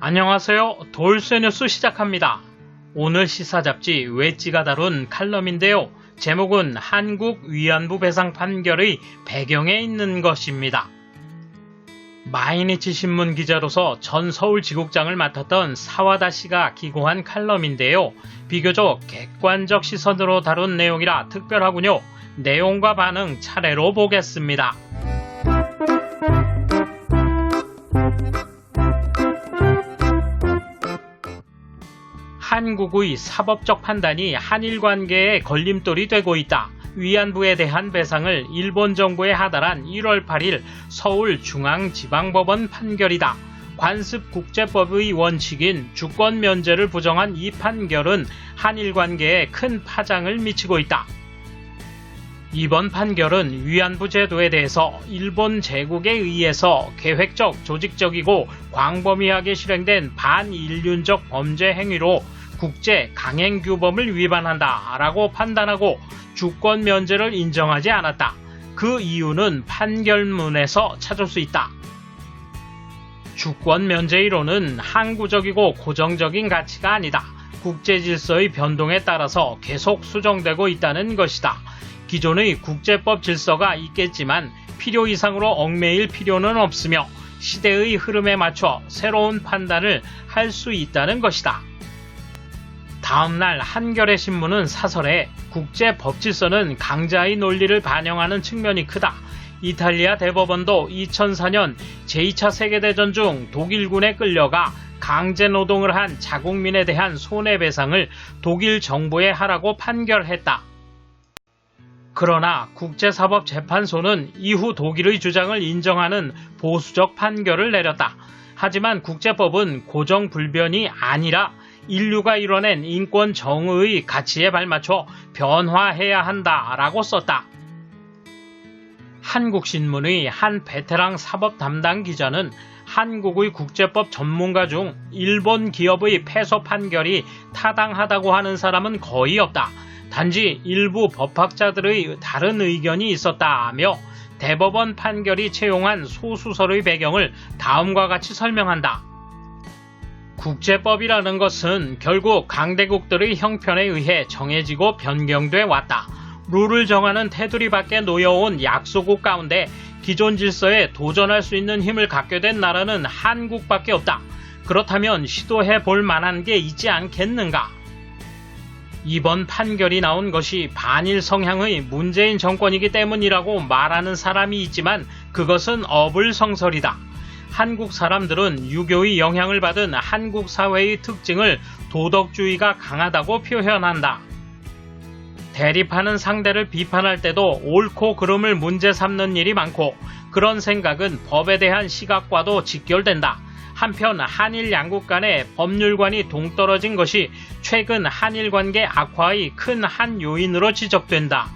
안녕하세요. 돌쇠뉴스 시작합니다. 오늘 시사잡지 웨지가 다룬 칼럼인데요. 제목은 한국 위안부 배상 판결의 배경에 있는 것입니다. 마이니치 신문 기자로서 전 서울지국장을 맡았던 사와다 씨가 기고한 칼럼인데요. 비교적 객관적 시선으로 다룬 내용이라 특별하군요. 내용과 반응 차례로 보겠습니다. 한국의 사법적 판단이 한일 관계에 걸림돌이 되고 있다. 위안부에 대한 배상을 일본 정부에 하달한 1월 8일 서울중앙지방법원 판결이다. 관습국제법의 원칙인 주권 면제를 부정한 이 판결은 한일 관계에 큰 파장을 미치고 있다. 이번 판결은 위안부 제도에 대해서 일본 제국에 의해서 계획적, 조직적이고 광범위하게 실행된 반인륜적 범죄 행위로 국제 강행규범을 위반한다라고 판단하고 주권 면제를 인정하지 않았다. 그 이유는 판결문에서 찾을 수 있다. 주권 면제 이론은 항구적이고 고정적인 가치가 아니다. 국제 질서의 변동에 따라서 계속 수정되고 있다는 것이다. 기존의 국제법 질서가 있겠지만 필요 이상으로 얽매일 필요는 없으며 시대의 흐름에 맞춰 새로운 판단을 할 수 있다는 것이다. 다음날 한겨레 신문은 사설에 국제법 질서는 강자의 논리를 반영하는 측면이 크다. 이탈리아 대법원도 2004년 제2차 세계대전 중 독일군에 끌려가 강제노동을 한 자국민에 대한 손해배상을 독일 정부에 하라고 판결했다. 그러나 국제사법재판소는 이후 독일의 주장을 인정하는 보수적 판결을 내렸다. 하지만 국제법은 고정불변이 아니라 인류가 이뤄낸 인권 정의의 가치에 발맞춰 변화해야 한다라고 썼다. 한국신문의 한 베테랑 사법 담당 기자는 한국의 국제법 전문가 중 일본 기업의 패소 판결이 타당하다고 하는 사람은 거의 없다. 단지 일부 법학자들의 다른 의견이 있었다며 대법원 판결이 채용한 소수설의 배경을 다음과 같이 설명한다. 국제법이라는 것은 결국 강대국들의 형편에 의해 정해지고 변경돼 왔다. 룰을 정하는 테두리 밖에 놓여온 약소국 가운데 기존 질서에 도전할 수 있는 힘을 갖게 된 나라는 한국밖에 없다. 그렇다면 시도해 볼 만한 게 있지 않겠는가? 이번 판결이 나온 것이 반일 성향의 문재인 정권이기 때문이라고 말하는 사람이 있지만 그것은 어불성설이다. 한국 사람들은 유교의 영향을 받은 한국 사회의 특징을 도덕주의가 강하다고 표현한다. 대립하는 상대를 비판할 때도 옳고 그름을 문제 삼는 일이 많고 그런 생각은 법에 대한 시각과도 직결된다. 한편 한일 양국 간의 법률관이 동떨어진 것이 최근 한일 관계 악화의 큰 한 요인으로 지적된다.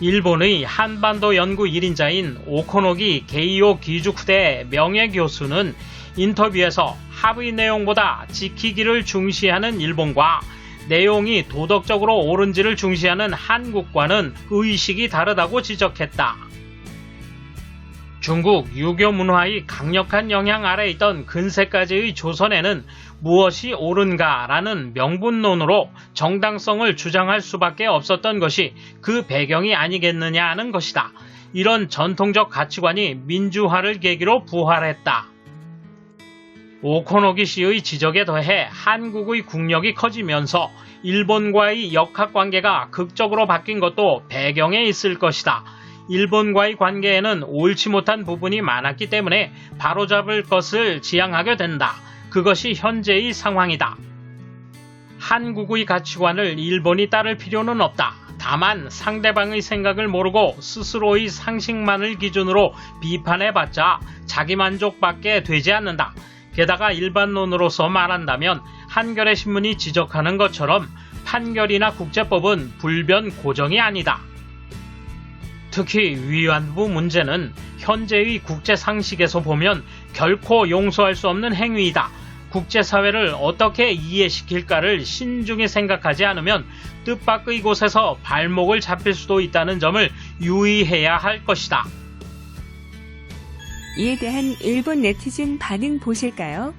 일본의 한반도 연구 1인자인 오코노기 게이오 기주쿠대 명예교수는 인터뷰에서 합의 내용보다 지키기를 중시하는 일본과 내용이 도덕적으로 옳은지를 중시하는 한국과는 의식이 다르다고 지적했다. 중국 유교 문화의 강력한 영향 아래 있던 근세까지의 조선에는 무엇이 옳은가라는 명분론으로 정당성을 주장할 수밖에 없었던 것이 그 배경이 아니겠느냐 하는 것이다. 이런 전통적 가치관이 민주화를 계기로 부활했다. 오코노기 씨의 지적에 더해 한국의 국력이 커지면서 일본과의 역학관계가 극적으로 바뀐 것도 배경에 있을 것이다. 일본과의 관계에는 옳지 못한 부분이 많았기 때문에 바로잡을 것을 지향하게 된다. 그것이 현재의 상황이다. 한국의 가치관을 일본이 따를 필요는 없다. 다만 상대방의 생각을 모르고 스스로의 상식만을 기준으로 비판해봤자 자기만족밖에 되지 않는다. 게다가 일반론으로서 말한다면 한겨레 신문이 지적하는 것처럼 판결이나 국제법은 불변 고정이 아니다. 특히 위안부 문제는 현재의 국제 상식에서 보면 결코 용서할 수 없는 행위이다. 국제사회를 어떻게 이해시킬까를 신중히 생각하지 않으면 뜻밖의 곳에서 발목을 잡힐 수도 있다는 점을 유의해야 할 것이다. 이에 대한 일본 네티즌 반응 보실까요?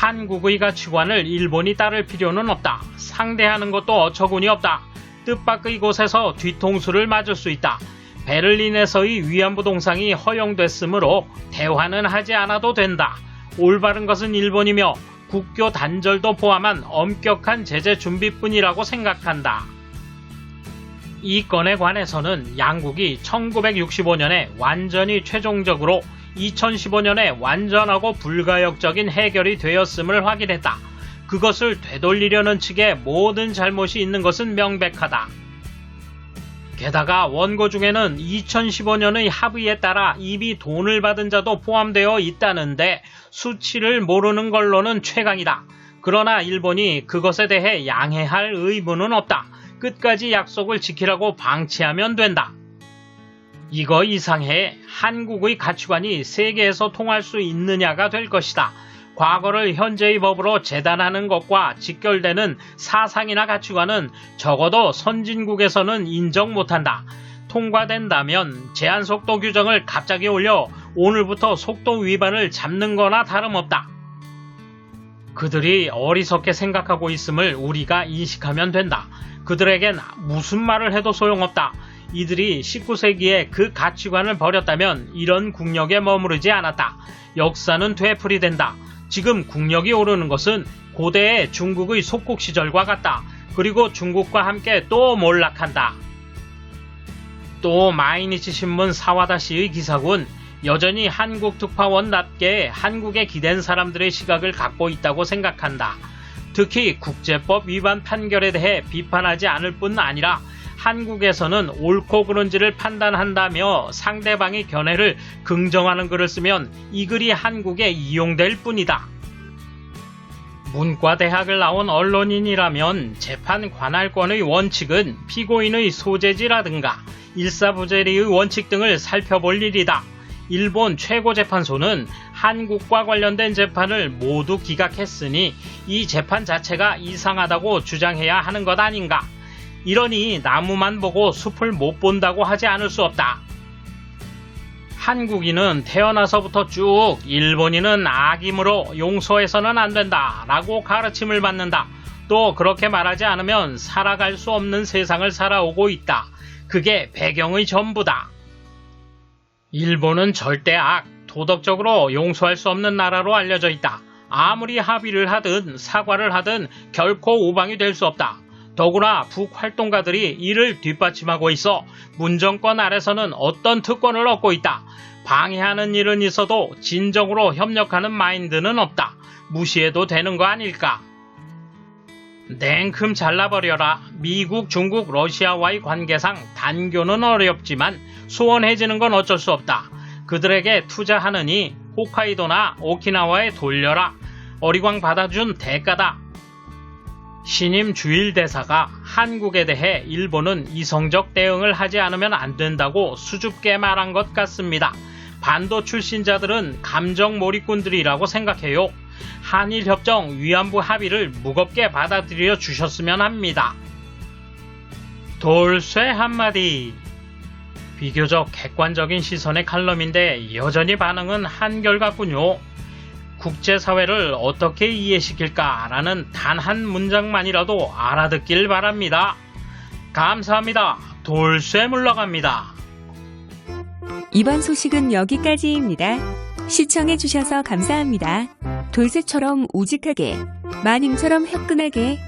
한국의 가치관을 일본이 따를 필요는 없다. 상대하는 것도 어처구니 없다. 뜻밖의 곳에서 뒤통수를 맞을 수 있다. 베를린에서의 위안부 동상이 허용됐으므로 대화는 하지 않아도 된다. 올바른 것은 일본이며 국교 단절도 포함한 엄격한 제재 준비뿐이라고 생각한다. 이 건에 관해서는 양국이 1965년에 완전히 최종적으로 2015년에 완전하고 불가역적인 해결이 되었음을 확인했다. 그것을 되돌리려는 측의 모든 잘못이 있는 것은 명백하다. 게다가 원고 중에는 2015년의 합의에 따라 이미 돈을 받은 자도 포함되어 있다는데 수치를 모르는 걸로는 최강이다. 그러나 일본이 그것에 대해 양해할 의무는 없다. 끝까지 약속을 지키라고 방치하면 된다. 이거 이상해 한국의 가치관이 세계에서 통할 수 있느냐가 될 것이다. 과거를 현재의 법으로 재단하는 것과 직결되는 사상이나 가치관은 적어도 선진국에서는 인정 못한다. 통과된다면 제한 속도 규정을 갑자기 올려 오늘부터 속도 위반을 잡는 거나 다름없다. 그들이 어리석게 생각하고 있음을 우리가 인식하면 된다. 그들에겐 무슨 말을 해도 소용없다. 이들이 19세기에 그 가치관을 버렸다면 이런 국력에 머무르지 않았다. 역사는 되풀이된다. 지금 국력이 오르는 것은 고대의 중국의 속국 시절과 같다. 그리고 중국과 함께 또 몰락한다. 또 마이니치 신문 사와다시의 기사군 여전히 한국 특파원답게 한국에 기댄 사람들의 시각을 갖고 있다고 생각한다. 특히 국제법 위반 판결에 대해 비판하지 않을 뿐 아니라 한국에서는 옳고 그른지를 판단한다며 상대방의 견해를 긍정하는 글을 쓰면 이 글이 한국에 이용될 뿐이다. 문과대학을 나온 언론인이라면 재판 관할권의 원칙은 피고인의 소재지라든가 일사부재리의 원칙 등을 살펴볼 일이다. 일본 최고재판소는 한국과 관련된 재판을 모두 기각했으니 이 재판 자체가 이상하다고 주장해야 하는 것 아닌가. 이러니 나무만 보고 숲을 못 본다고 하지 않을 수 없다. 한국인은 태어나서부터 쭉 일본인은 악이므로 용서해서는 안 된다 라고 가르침을 받는다. 또 그렇게 말하지 않으면 살아갈 수 없는 세상을 살아오고 있다. 그게 배경의 전부다. 일본은 절대 도덕적으로 용서할 수 없는 나라로 알려져 있다. 아무리 합의를 하든 사과를 하든 결코 우방이 될 수 없다. 더구나 북활동가들이 이를 뒷받침하고 있어 문정권 아래서는 어떤 특권을 얻고 있다. 방해하는 일은 있어도 진정으로 협력하는 마인드는 없다. 무시해도 되는 거 아닐까? 냉큼 잘라버려라. 미국, 중국, 러시아와의 관계상 단교는 어렵지만 소원해지는 건 어쩔 수 없다. 그들에게 투자하느니 홋카이도나 오키나와에 돌려라. 어리광 받아준 대가다. 신임 주일 대사가 한국에 대해 일본은 이성적 대응을 하지 않으면 안 된다고 수줍게 말한 것 같습니다. 반도 출신자들은 감정 몰입꾼들이라고 생각해요. 한일협정 위안부 합의를 무겁게 받아들여 주셨으면 합니다. 돌쇠 한마디. 비교적 객관적인 시선의 칼럼인데 여전히 반응은 한결같군요. 국제사회를 어떻게 이해시킬까라는 단 한 문장만이라도 알아듣길 바랍니다. 감사합니다. 돌쇠 물러갑니다. 이번 소식은 여기까지입니다. 시청해주셔서 감사합니다. 돌쇠처럼 우직하게, 마님처럼 화끈하게